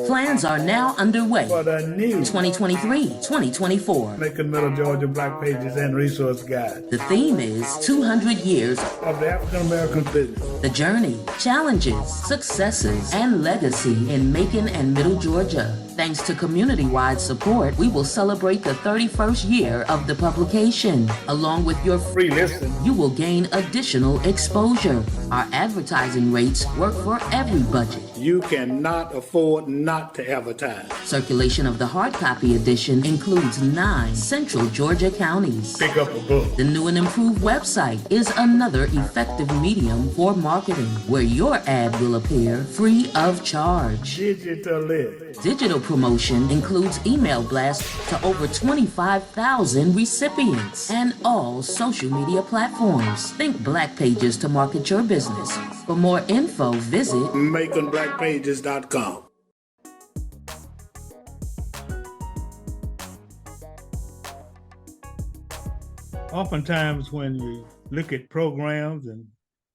Plans are now underway. For the new 2023-2024. Macon, Middle Georgia Black Pages and Resource Guide The theme is 200 years of the African American business. The journey, challenges, successes, and legacy in Macon and Middle Georgia. Thanks to community-wide support, we will celebrate the 31st year of the publication. Along with your Free listen. you will gain additional exposure. Our advertising rates work for every budget. You cannot afford not to advertise. Circulation of the hard copy edition includes 9 central Georgia counties. Pick up a book. The new and improved website is another effective medium for marketing, where your ad will appear free of charge. Digital promotion includes email blasts to over 25,000 recipients and all social media platforms. Think Black Pages to market your business. For more info, visit MaconBlackPages.com. Oftentimes when you look at programs and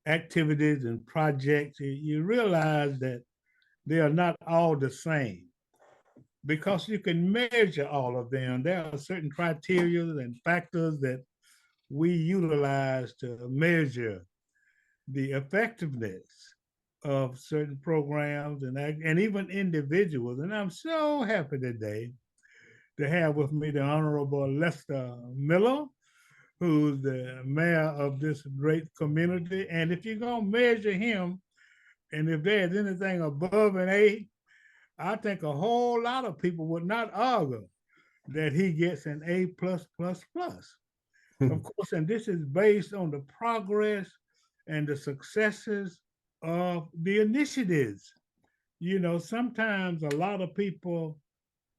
activities and projects, you realize that they are not all the same because you can measure all of them. There are certain criteria and factors that we utilize to measure the effectiveness of certain programs and even individuals. And I'm so happy today to have with me the Honorable Lester Miller, who's the mayor of this great community. And if you're going to measure him, and if there's anything above an A, I think a whole lot of people would not argue that he gets an A+++. Of course, and this is based on the progress and the successes of the initiatives. You know, sometimes a lot of people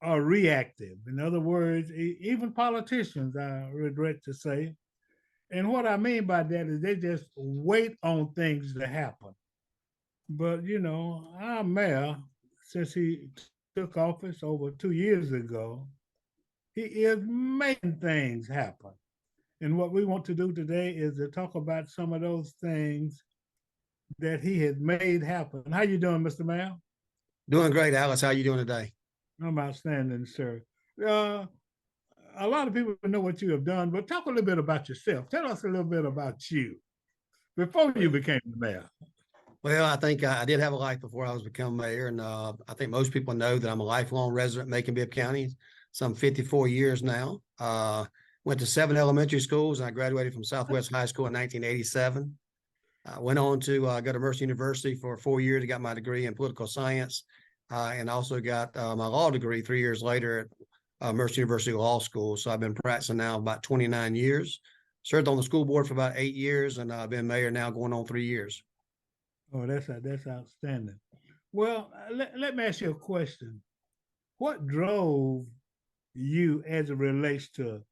are reactive. In other words, even politicians, I regret to say. And what I mean by that is they just wait on things to happen. But, you know, our mayor, since he took office over 2 years ago, he is making things happen. And what we want to do today is to talk about some of those things that he has made happen. How you doing, Mr. Mayor? Doing great, Alice. How are you doing today? I'm outstanding, sir. A lot of people know what you have done, but talk a little bit about yourself. Tell us a little bit about you before you became the mayor. Well, I think I did have a life before I was become mayor, and I think most people know that I'm a lifelong resident in Macon-Bibb County, some 54 years now. Went to 7 elementary schools, and I graduated from Southwest High School in 1987. I went on to go to Mercer University for 4 years to get my degree in political science, and also got my law degree 3 years later at Mercer University Law School. So I've been practicing now about 29 years. Served on the school board for about 8 years, and I've been mayor now going on 3 years. Oh, that's outstanding. Well, let me ask you a question. What drove you as it relates to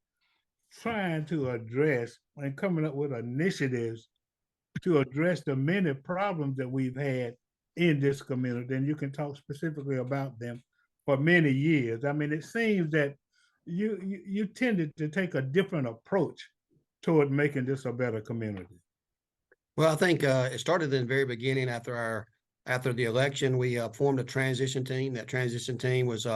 trying to address and coming up with initiatives to address the many problems that we've had in this community? And you can talk specifically about them for many years. I mean, it seems that you tended to take a different approach toward making this a better community. Well, I think it started in the very beginning after the election. We formed a transition team. That transition team was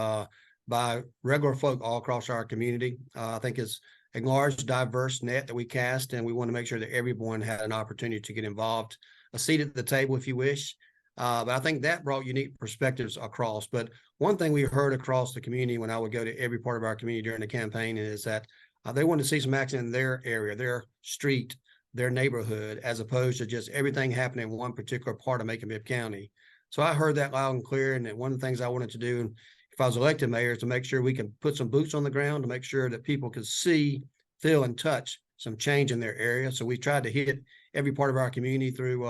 by regular folk all across our community. I think it's a large, diverse net that we cast, and we want to make sure that everyone had an opportunity to get involved, a seat at the table, if you wish. But I think that brought unique perspectives across. But one thing we heard across the community when I would go to every part of our community during the campaign is that they wanted to see some action in their area, their street, their neighborhood, as opposed to just everything happening in one particular part of Macon-Bibb County. So I heard that loud and clear. And one of the things I wanted to do if I was elected mayor is to make sure we can put some boots on the ground to make sure that people could see, feel, and touch some change in their area. So we tried to hit every part of our community through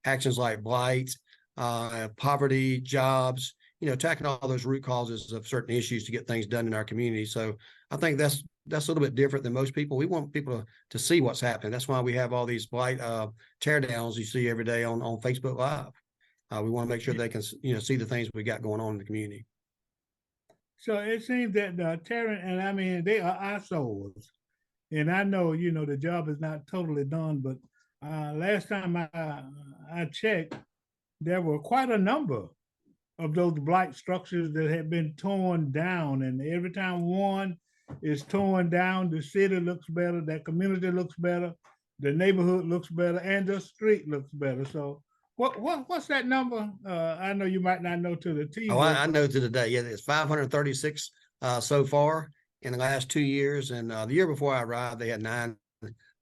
actions like blight, poverty, jobs, tackling all those root causes of certain issues to get things done in our community. So I think that's a little bit different than most people. We want people to see what's happening. That's why we have all these blight tear downs you see every day on Facebook Live. We want to make sure they can, see the things we got going on in the community. So it seems that tearing, and I mean, they are eyesores. And I know, the job is not totally done, but last time I checked, there were quite a number of those blight structures that have been torn down. And every time one is torn down, the city looks better, that community looks better, the neighborhood looks better, and the street looks better. So what's that number? I know you might not know to the T. Oh, I know to the day. Yeah, it's 536 so far in the last 2 years. And the year before I arrived, they had 9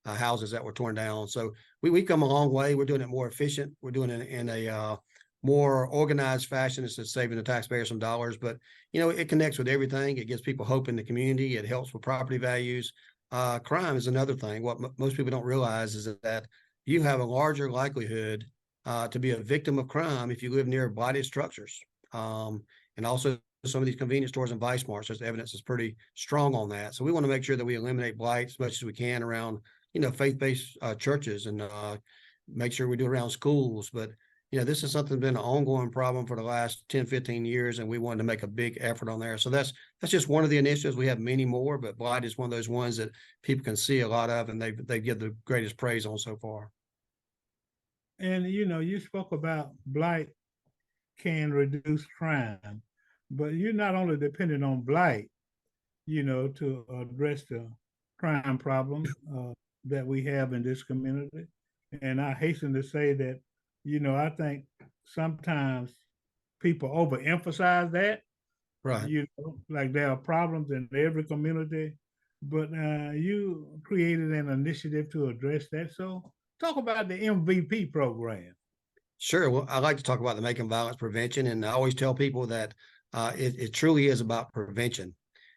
houses that were torn down. So we've come a long way. We're doing it more efficient. We're doing it in a more organized fashion. It's just saving the taxpayers some dollars, but it connects with everything. It gives people hope in the community. It helps with property values. Crime is another thing. What most people don't realize is that you have a larger likelihood to be a victim of crime if you live near blighted structures. And also some of these convenience stores and Vice Marts, there's evidence is pretty strong on that. So we want to make sure that we eliminate blight as much as we can around, faith-based churches, and make sure we do it around schools. But, this is something that's been an ongoing problem for the last 10, 15 years, and we wanted to make a big effort on there. So that's just one of the initiatives. We have many more, but blight is one of those ones that people can see a lot of, and they give the greatest praise on so far. And, you spoke about blight can reduce crime, but you're not only dependent on blight, to address the crime problem that we have in this community. And I hasten to say that, I think sometimes people overemphasize that. Right. Like there are problems in every community, but you created an initiative to address that. So talk about the MVP program. Sure. Well, I like to talk about the Macon violence prevention, and I always tell people that it truly is about prevention.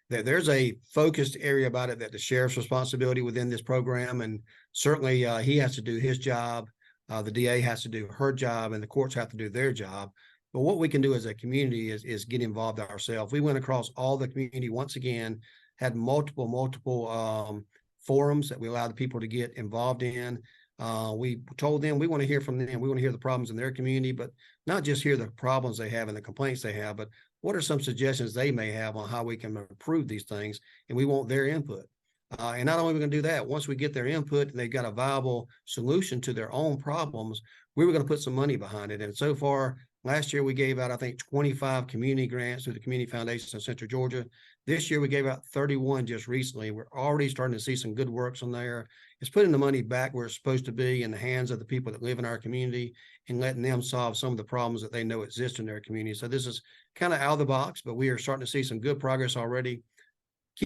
There's a focused area about it that the sheriff's responsibility within this program, and certainly he has to do his job. The DA has to do her job, and the courts have to do their job. But what we can do as a community is get involved ourselves. We went across all the community once again, had multiple forums that we allowed the people to get involved in. We told them we want to hear from them. We want to hear the problems in their community, but not just hear the problems they have and the complaints they have, but what are some suggestions they may have on how we can improve these things? And we want their input. And not only are we going to do that, once we get their input and they've got a viable solution to their own problems, we were going to put some money behind it. And so far, last year we gave out, I think, 25 community grants through the Community Foundation of Central Georgia. This year we gave out 31 just recently. We're already starting to see some good works on there. It's putting the money back where it's supposed to be, in the hands of the people that live in our community, and letting them solve some of the problems that they know exist in their community. So this is kind of out of the box, but we are starting to see some good progress already.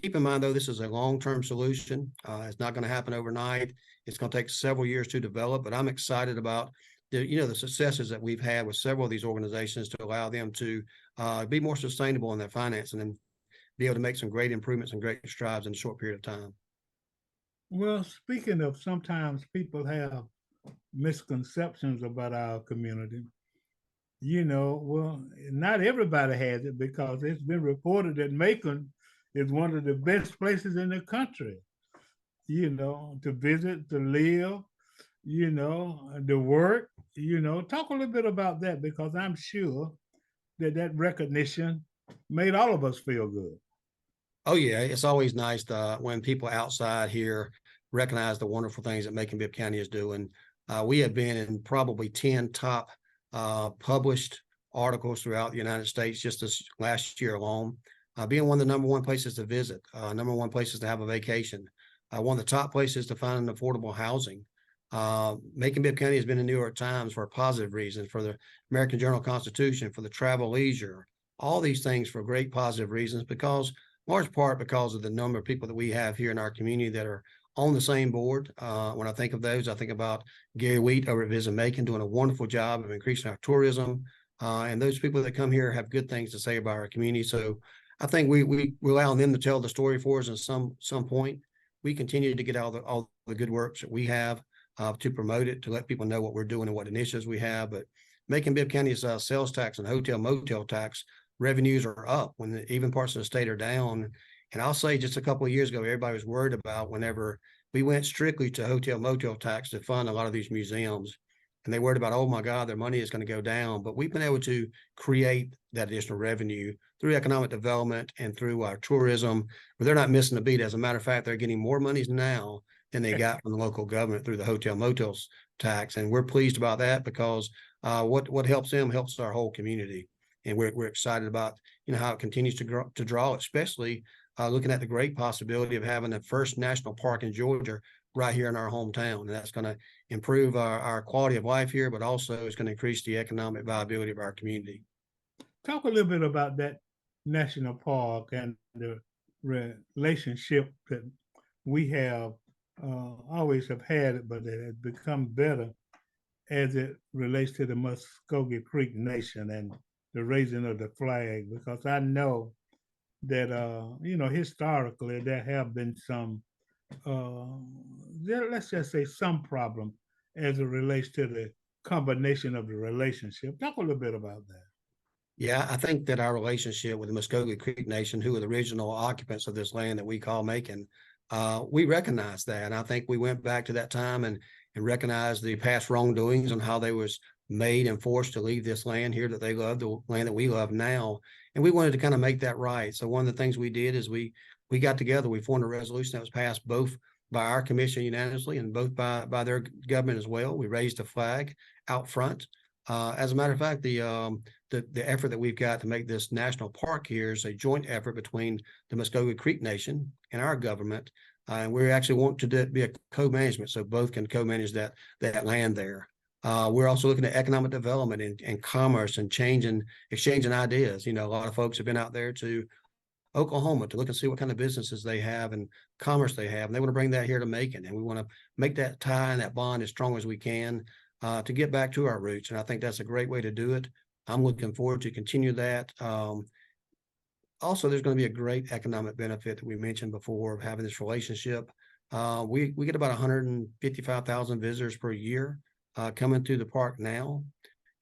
Keep in mind, though, this is a long-term solution. It's not going to happen overnight. It's going to take several years to develop, but I'm excited about the successes that we've had with several of these organizations to allow them to be more sustainable in their financing and be able to make some great improvements and great strides in a short period of time. Well, speaking of, sometimes people have misconceptions about our community. Well, not everybody has it, because it's been reported that Macon is one of the best places in the country, to visit, to live, to work. Talk a little bit about that, because I'm sure that recognition made all of us feel good. Oh, yeah. It's always nice when people outside here recognize the wonderful things that Macon-Bibb County is doing. We have been in probably 10 top published articles throughout the United States just this last year alone, being one of the number one places to visit, number one places to have a vacation, one of the top places to find affordable housing. Macon-Bibb County has been in the New York Times for a positive reason, for the American Journal-Constitution, for the Travel Leisure, all these things for great positive reasons, because large part because of the number of people that we have here in our community that are on the same board. When I think of those, I think about Gary Wheat over at Visit Macon doing a wonderful job of increasing our tourism. And those people that come here have good things to say about our community. So I think we allow them to tell the story for us at some point. We continue to get all the good works that we have to promote it, to let people know what we're doing and what initiatives we have. But Macon-Bibb County's sales tax and hotel motel tax revenues are up when even parts of the state are down. And I'll say, just a couple of years ago, everybody was worried about whenever we went strictly to hotel motel tax to fund a lot of these museums. And they worried about, oh my God, their money is going to go down. But we've been able to create that additional revenue through economic development and through our tourism, where they're not missing a beat. As a matter of fact, they're getting more monies now than they got from the local government through the hotel motels tax. And we're pleased about that, because what helps them helps our whole community. and we're excited about, how it continues to draw, especially looking at the great possibility of having the first national park in Georgia right here in our hometown. And that's going to improve our quality of life here, but also it's going to increase the economic viability of our community. Talk a little bit about that national park and the relationship that we have always have had it, but it has become better as it relates to the Muskogee Creek Nation and the raising of the flag, because I know that, historically there have been some, let's just say some problem as it relates to the combination of the relationship. Talk a little bit about that. Yeah, I think that our relationship with the Muskogee Creek Nation, who are the original occupants of this land that we call Macon, we recognize that. And I think we went back to that time and recognized the past wrongdoings and how they was made and forced to leave this land here that they love, the land that we love now. And we wanted to kind of make that right. So one of the things we did is we got together, we formed a resolution that was passed both by our commission unanimously and both by their government as well. We raised a flag out front. As a matter of fact, the effort that we've got to make this national park here is a joint effort between the Muskogee Creek Nation and our government. And we actually want to be a co-management, so both can co-manage that land there. We're also looking at economic development and commerce and exchanging ideas. A lot of folks have been out there to Oklahoma to look and see what kind of businesses they have and commerce they have. And they want to bring that here to Macon. And we want to make that tie and that bond as strong as we can to get back to our roots. And I think that's a great way to do it. I'm looking forward to continue that. Also, there's going to be a great economic benefit that we mentioned before of having this relationship. We get about 155,000 visitors per year coming through the park now.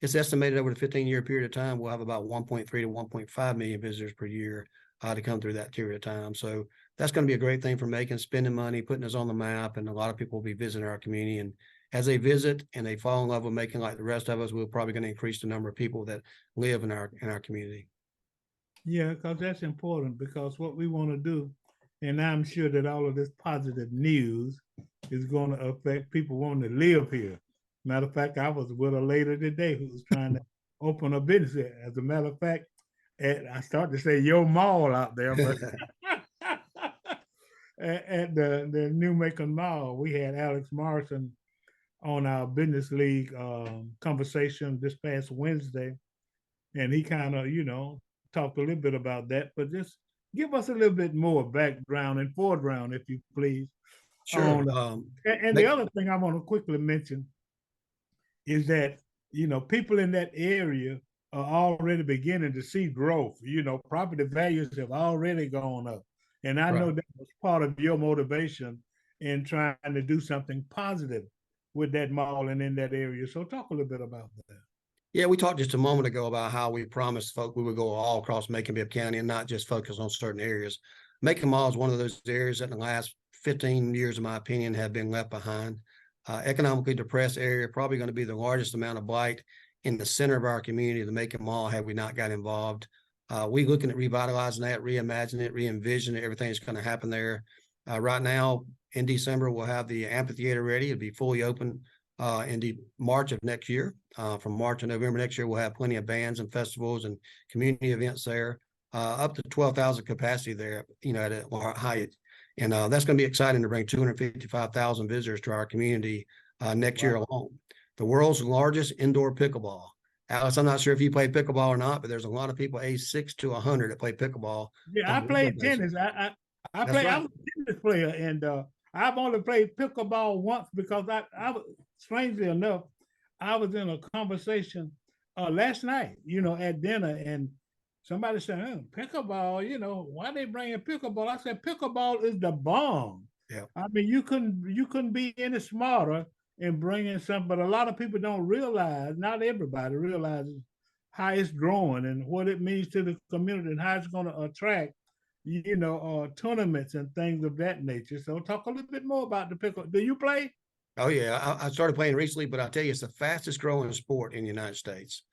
It's estimated over the 15-year period of time, we'll have about 1.3 to 1.5 million visitors per year to come through that period of time. So that's going to be a great thing for Macon, spending money, putting us on the map, and a lot of people will be visiting our community. And as they visit and they fall in love with Macon like the rest of us, we're probably going to increase the number of people that live in our community. Yeah, because that's important, because what we want to do, and I'm sure that all of this positive news is going to affect people wanting to live here. Matter of fact, I was with a lady today who was trying to open a business here. As a matter of fact, I start to say your mall out there, but at the New Macon Mall, we had Alex Morrison on our business league conversation this past Wednesday, and he kind of, talked a little bit about that, but just give us a little bit more background and foreground, if you please. Sure. And the other thing I want to quickly mention is that, people in that area are already beginning to see growth. Property values have already gone up. And I know that was part of your motivation in trying to do something positive with that mall and in that area. So talk a little bit about that. Yeah, we talked just a moment ago about how we promised folk we would go all across Macon-Bibb County and not just focus on certain areas. Macon Mall is one of those areas that in the last 15 years, in my opinion, have been left behind. Economically depressed area, probably going to be the largest amount of blight in the center of our community, the Macon Mall, had we not got involved. We're looking at revitalizing that, reimagining it, re-envisioning everything that's going to happen there. Right now, in December, we'll have the amphitheater ready. It'll be fully open in March of next year. From March to November next year, we'll have plenty of bands and festivals and community events there, up to 12,000 capacity there, at a height. And that's going to be exciting to bring 255,000 visitors to our community next year alone. The world's largest indoor pickleball. Alice, I'm not sure if you play pickleball or not, but there's a lot of people aged 6 to 100 that play pickleball. Yeah, I played tennis. I was a tennis player, and I've only played pickleball once because I was, strangely enough, I was in a conversation last night, at dinner, and somebody said, pickleball, why they bringing pickleball? I said, pickleball is the bomb. Yeah. I mean, you couldn't be any smarter in bringing something, but a lot of people don't realize, not everybody realizes how it's growing and what it means to the community and how it's going to attract, tournaments and things of that nature. So talk a little bit more about the pickle. Do you play? Oh, yeah. I started playing recently, but I tell you, it's the fastest growing sport in the United States.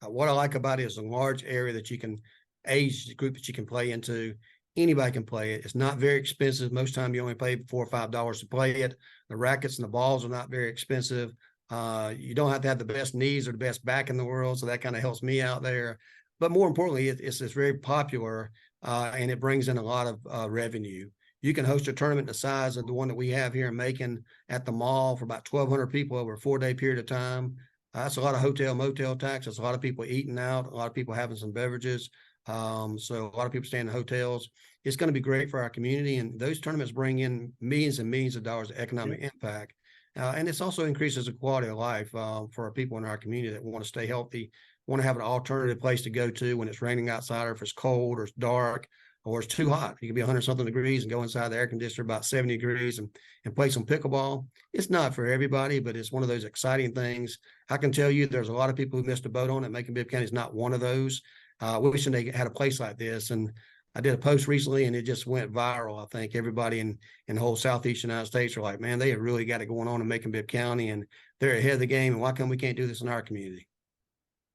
What I like about it is a large area that you can, age group that you can play into. Anybody can play it. It's not very expensive. Most time you only pay $4 or $5 to play it. The rackets and the balls are not very expensive. You don't have to have the best knees or the best back in the world. So that kind of helps me out there. but more importantly, it's very popular, and it brings in a lot of revenue. You can host a tournament the size of the one that we have here in Macon at the mall for about 1,200 people over a 4-day period of time. That's a lot of hotel motel tax. That's a lot of people eating out, a lot of people having some beverages. So a lot of people staying in hotels. It's going to be great for our community, and those tournaments bring in millions and millions of dollars of economic impact. And this also increases the quality of life for our people in our community that want to stay healthy, want to have an alternative place to go to when it's raining outside, or if it's cold or it's dark or it's too hot. You can be 100-something degrees and go inside the air conditioner about 70 degrees and play some pickleball. It's not for everybody, but it's one of those exciting things. I can tell you there's a lot of people who missed a boat on it. Macon-Bibb County is not one of those. Wishing they had a place like this. And I did a post recently and it just went viral. I think everybody in the whole Southeast United States are like, man, they have really got it going on in Macon-Bibb County and they're ahead of the game. And why come we can't do this in our community?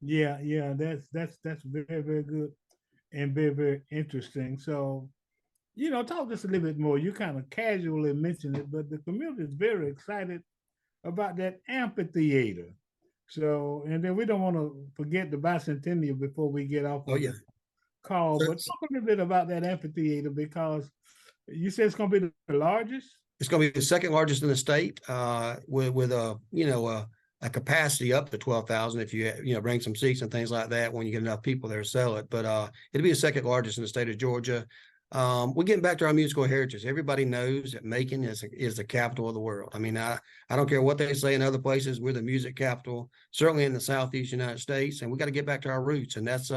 Yeah, that's very, very good and very, very interesting. So, talk just a little bit more. You kind of casually mentioned it, but the community is very excited about that amphitheater. So, and then we don't want to forget the bicentennial before we get off of the call, but talk a little bit about that amphitheater, because you said it's going to be the largest. It's going to be the second largest in the state, with a capacity up to 12,000 if you bring some seats and things like that when you get enough people there to sell it. But it'll be the second largest in the state of Georgia. We're getting back to our musical heritage. Everybody knows that Macon is the capital of the world. I mean, I don't care what they say in other places. We're the music capital, certainly in the Southeast United States, and we got to get back to our roots. And that's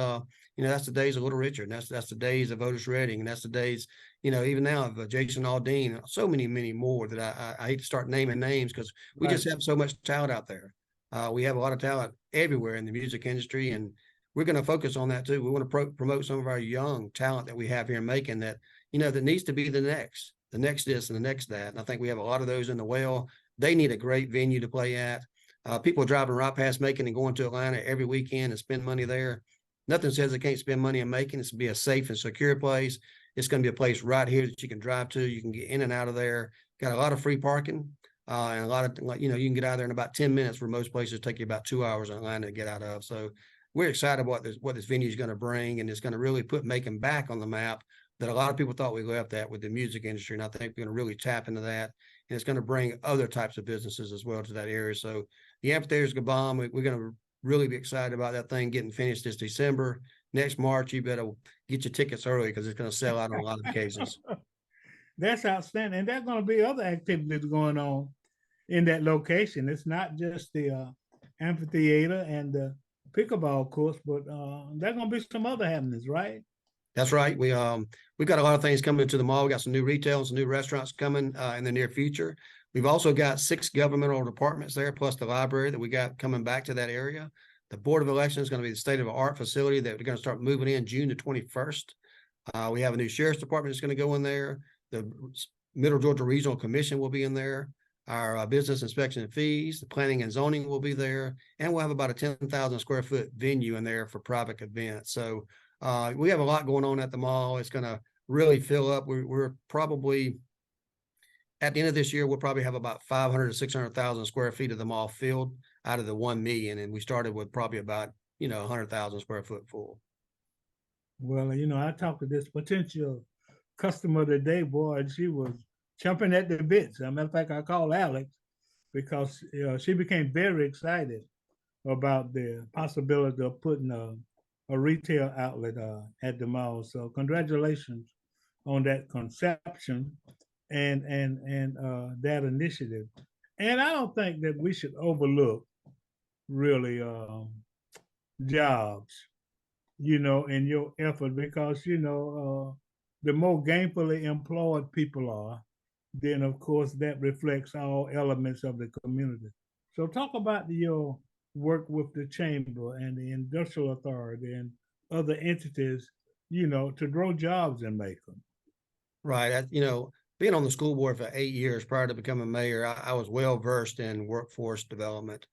that's the days of Little Richard, and that's the days of Otis Redding, and that's the days, even now of Jason Aldean, so many more that I hate to start naming names because we just have so much talent out there. We have a lot of talent everywhere in the music industry, and we're going to focus on that too. We want to promote some of our young talent that we have here in Macon that, that needs to be the next this and the next that. And I think we have a lot of those in the well. They need a great venue to play at. People driving right past Macon and going to Atlanta every weekend and spend money there. Nothing says they can't spend money in Macon. It's to be a safe and secure place. It's going to be a place right here that you can drive to. You can get in and out of there. Got a lot of free parking. And a lot of, you can get out of there in about 10 minutes, where most places take you about 2 hours in Atlanta to get out of. So we're excited about what this venue is going to bring, and it's going to really put Macon back on the map that a lot of people thought we left at with the music industry. And I think we're going to really tap into that, and it's going to bring other types of businesses as well to that area. So the amphitheater is going to bomb. We're going to really be excited about that thing getting finished this December. Next March, you better get your tickets early because it's going to sell out on a lot of occasions. That's outstanding. And there's going to be other activities going on in that location. It's not just the amphitheater and the pickleball course, but there's going to be some other happenings, right? That's right. We've got a lot of things coming to the mall. We got some new retail and some new restaurants coming in the near future. We've also got 6 governmental departments there, plus the library that we got coming back to that area. The Board of Elections is going to be the state-of-the-art facility that we're going to start moving in June the 21st. We have a new sheriff's department that's going to go in there. The Middle Georgia Regional Commission will be in there. Our business inspection and fees, the planning and zoning will be there, and we'll have about a 10,000 square foot venue in there for private events. So we have a lot going on at the mall. It's going to really fill up. We're probably at the end of this year, we'll probably have about 500 to 600,000 square feet of the mall filled out of the 1 million. And we started with probably about, 100,000 square foot full. Well, I talked to this potential customer today, boy, and she was jumping at the bits. As a matter of fact, I called Alex because she became very excited about the possibility of putting a retail outlet at the mall. So congratulations on that conception and that initiative. And I don't think that we should overlook really jobs, in your effort, because the more gainfully employed people are, then of course that reflects all elements of the community. So talk about your work with the chamber and the industrial authority and other entities, to grow jobs in Macon. Right. Being on the school board for 8 years prior to becoming mayor, I was well versed in workforce development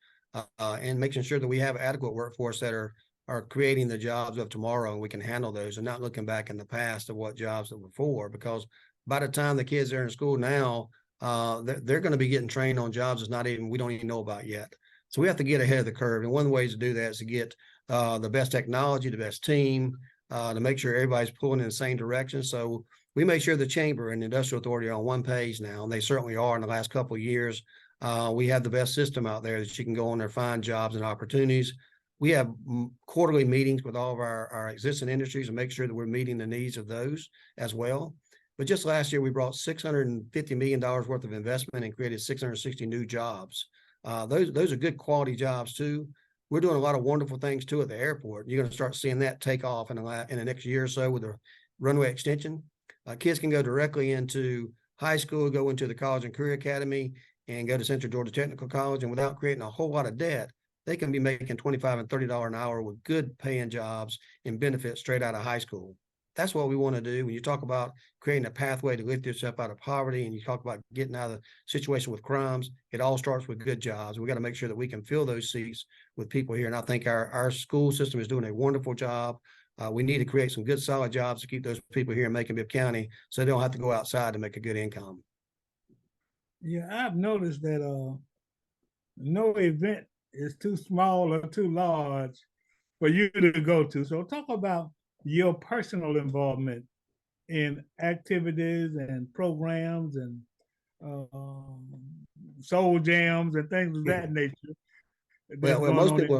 and making sure that we have adequate workforce that are creating the jobs of tomorrow, and we can handle those and not looking back in the past of what jobs that were for, because by the time the kids are in school now, they're going to be getting trained on jobs we don't even know about yet. So we have to get ahead of the curve. And one of the ways to do that is to get the best technology, the best team, to make sure everybody's pulling in the same direction. So we make sure the chamber and the industrial authority are on one page now, and they certainly are in the last couple of years. We have the best system out there that you can go on there, find jobs and opportunities. We have quarterly meetings with all of our existing industries and make sure that we're meeting the needs of those as well. But just last year, we brought $650 million worth of investment and created 660 new jobs. Those are good quality jobs too. We're doing a lot of wonderful things too at the airport. You're going to start seeing that take off in the next year or so with the runway extension. Kids can go directly into high school, go into the College and Career Academy, and go to Central Georgia Technical College. And without creating a whole lot of debt, they can be making $25 and $30 an hour with good paying jobs and benefits straight out of high school. That's what we want to do. When you talk about creating a pathway to lift yourself out of poverty, and you talk about getting out of the situation with crimes, it all starts with good jobs. We got to make sure that we can fill those seats with people here. And I think our school system is doing a wonderful job. We need to create some good, solid jobs to keep those people here in Macon County so they don't have to go outside to make a good income. Yeah, I've noticed that no event is too small or too large for you to go to. So talk about your personal involvement in activities and programs and soul jams and things of that nature. Well,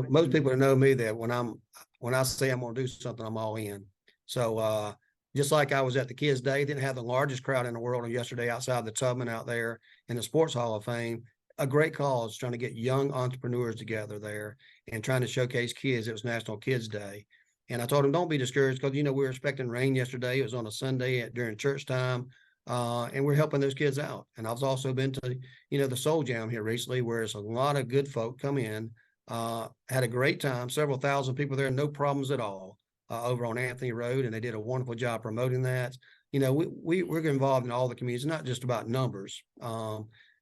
most people know me that when I say I'm going to do something, I'm all in. So just like I was at the Kids Day, didn't have the largest crowd in the world yesterday outside the Tubman out there in the Sports Hall of Fame. A great cause trying to get young entrepreneurs together there and trying to showcase kids. It was National Kids Day. And I told them, don't be discouraged because, we were expecting rain yesterday. It was on a Sunday during church time. And we're helping those kids out. And I've also been to, the Soul Jam here recently, where it's a lot of good folk come in, had a great time, several thousand people there, no problems at all, over on Anthony Road. And they did a wonderful job promoting that. We're involved in all the communities. It's not just about numbers.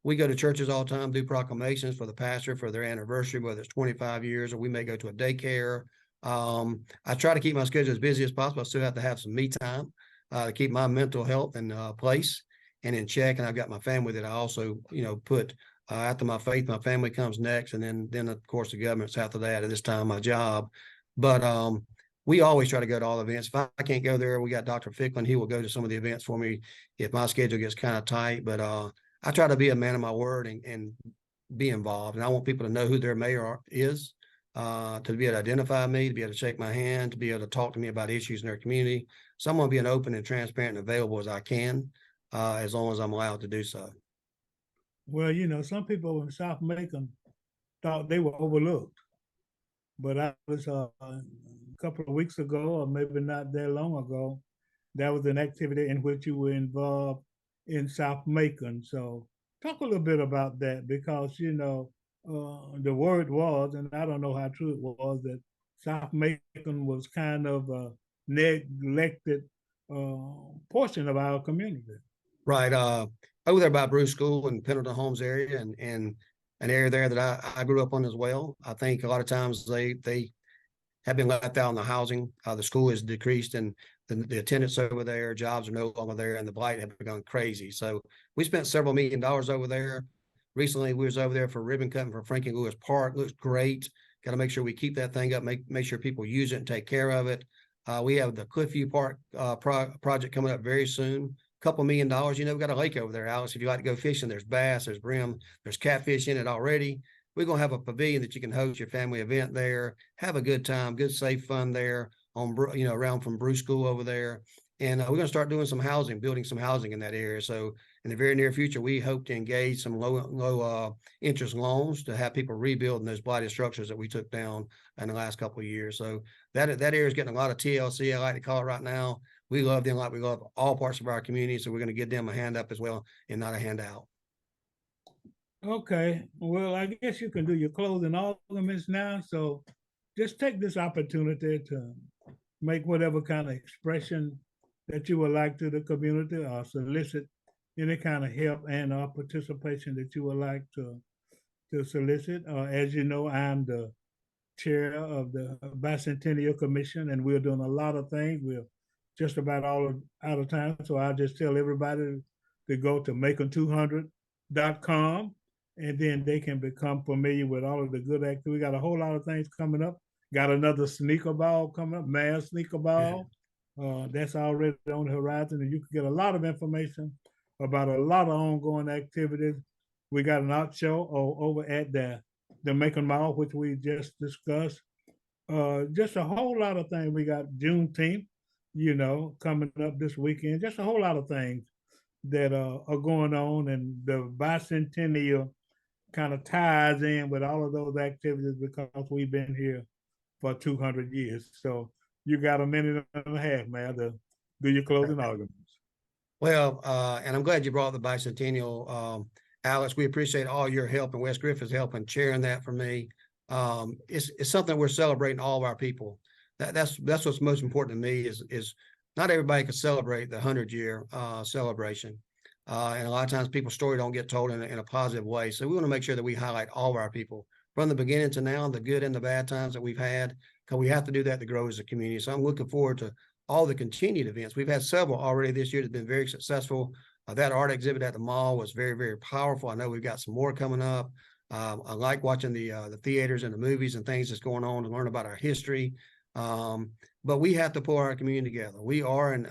We go to churches all the time, do proclamations for the pastor for their anniversary, whether it's 25 years or we may go to a daycare. I try to keep my schedule as busy as possible. I still have to have some me time to keep my mental health in place and in check. And I've got my family that I also, put after my faith, my family comes next. And then of course, the government's after that at this time, my job. But we always try to go to all events. If I can't go there, we got Dr. Ficklin. He will go to some of the events for me if my schedule gets kind of tight. But I try to be a man of my word and be involved. And I want people to know who their mayor is. To be able to identify me, to be able to shake my hand, to be able to talk to me about issues in their community. So I'm going to be as open and transparent and available as I can, as long as I'm allowed to do so. Well, some people in South Macon thought they were overlooked. But I was a couple of weeks ago, or maybe not that long ago, that was an activity in which you were involved in South Macon. So talk a little bit about that because, the word was, and I don't know how true it was, that South Macon was kind of a neglected portion of our community. Right. Over there by Bruce School and Pendleton Homes area and an area there that I grew up on as well. I think a lot of times they have been left out in the housing. The school has decreased and the attendance over there, jobs are no longer there, and the blight have gone crazy. So we spent several $1 million over there. Recently, we was over there for ribbon cutting for Franklin Lewis Park. Looks great. Got to make sure we keep that thing up, make sure people use it and take care of it. We have the Cliffview Park project coming up very soon. Couple $1 million. We've got a lake over there, Alex. If you like to go fishing, there's bass, there's brim, there's catfish in it already. We're going to have a pavilion that you can host your family event there, have a good time, good, safe fun there around from Bruce School over there. And we're going to start doing some housing, building some housing in that area. So in the very near future, we hope to engage some low interest loans to have people rebuilding those blighted structures that we took down in the last couple of years. So that area is getting a lot of TLC, I like to call it right now. We love them like we love all parts of our community. So we're going to give them a hand up as well and not a handout. Okay. Well, I guess you can do your closing arguments now. So just take this opportunity to make whatever kind of expression that you would like to the community or solicit any kind of help and or participation that you would like to solicit. As you know, I'm the chair of the Bicentennial Commission, and we're doing a lot of things. We're just about all out of time, so I'll just tell everybody to go to Macon200.com, and then they can become familiar with all of the good activity. We got a whole lot of things coming up. Got another sneaker ball coming up, mass sneaker ball. That's already on the horizon, and you can get a lot of information about a lot of ongoing activities. We got an art show over at the Macon Mall, which we just discussed. Just a whole lot of things. We got Juneteenth, coming up this weekend. Just a whole lot of things that are going on, and the bicentennial kind of ties in with all of those activities because we've been here for 200 years. So you got a minute and a half, man, to do your closing arguments. Well, and I'm glad you brought the bicentennial, Alex. We appreciate all your help, and Wes Griffith's help in chairing that for me. It's something we're celebrating all of our people. That's what's most important to me is not everybody can celebrate the 100-year celebration. And a lot of times people's story don't get told in a positive way. So we want to make sure that we highlight all of our people from the beginning to now, the good and the bad times that we've had, because we have to do that to grow as a community. So I'm looking forward to all the continued events. We've had several already this year that have been very successful. That art exhibit at the mall was very, very powerful. I know we've got some more coming up. I like watching the theaters and the movies and things that's going on to learn about our history. But we have to pull our community together. We are in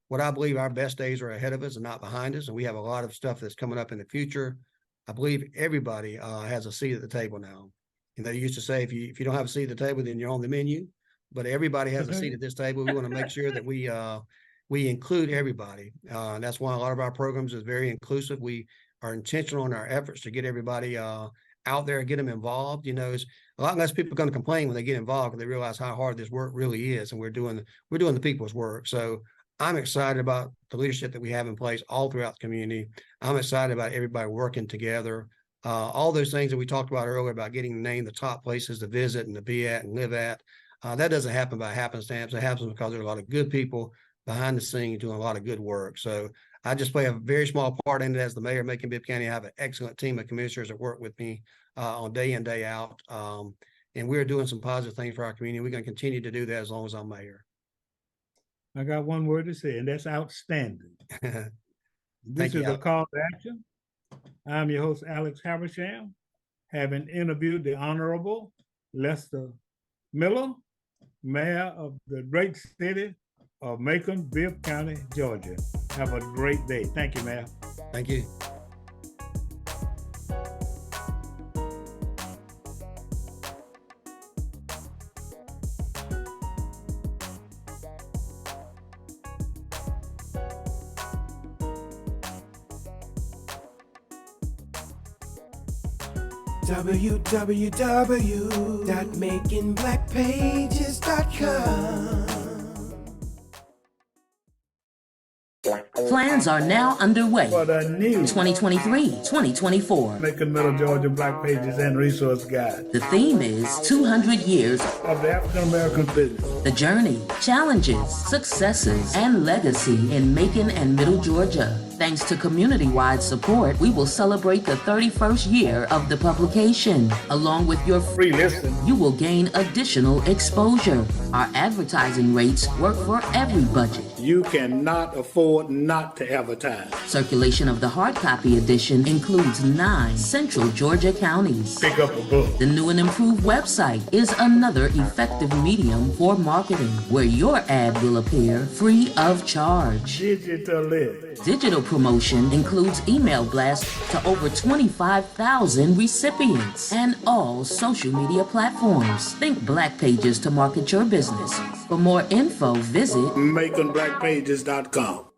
what I believe our best days are ahead of us and not behind us. And we have a lot of stuff that's coming up in the future. I believe everybody has a seat at the table now. And they used to say, if you don't have a seat at the table, then you're on the menu. But everybody has a seat at this table. We want to make sure that we include everybody. And that's why a lot of our programs is very inclusive. We are intentional in our efforts to get everybody out there and get them involved. It's a lot less people going to complain when they get involved because they realize how hard this work really is, and we're doing the people's work. So I'm excited about the leadership that we have in place all throughout the community. I'm excited about everybody working together. All those things that we talked about earlier about getting named the top places to visit and to be at and live at. That doesn't happen by happenstance. It happens because there are a lot of good people behind the scenes doing a lot of good work. So I just play a very small part in it as the mayor of Macon-Bibb County. I have an excellent team of commissioners that work with me on day in, day out. And we're doing some positive things for our community. We're going to continue to do that as long as I'm mayor. I got one word to say, and that's outstanding. This is a call to action. I'm your host, Alex Habersham, having interviewed the Honorable Lester Miller, Mayor of the great city of Macon-Bibb County, Georgia. Have a great day. Thank you, Mayor. Thank you. www.makingblackpages.com. Plans are now underway. For the new 2023-2024 Macon Middle Georgia Black Pages and Resource Guide. The theme is 200 years of the African American business. The journey, challenges, successes, and legacy in Macon and Middle Georgia. Thanks to community-wide support, we will celebrate the 31st year of the publication. Along with your free listen, you will gain additional exposure. Our advertising rates work for every budget. You cannot afford not to advertise. Circulation of the hard copy edition includes 9 central Georgia counties. Pick up a book. The new and improved website is another effective medium for marketing, where your ad will appear free of charge. Digital promotion includes email blasts to over 25,000 recipients and all social media platforms. Think Black Pages to market your business. For more info, visit MaconBlackPages.com.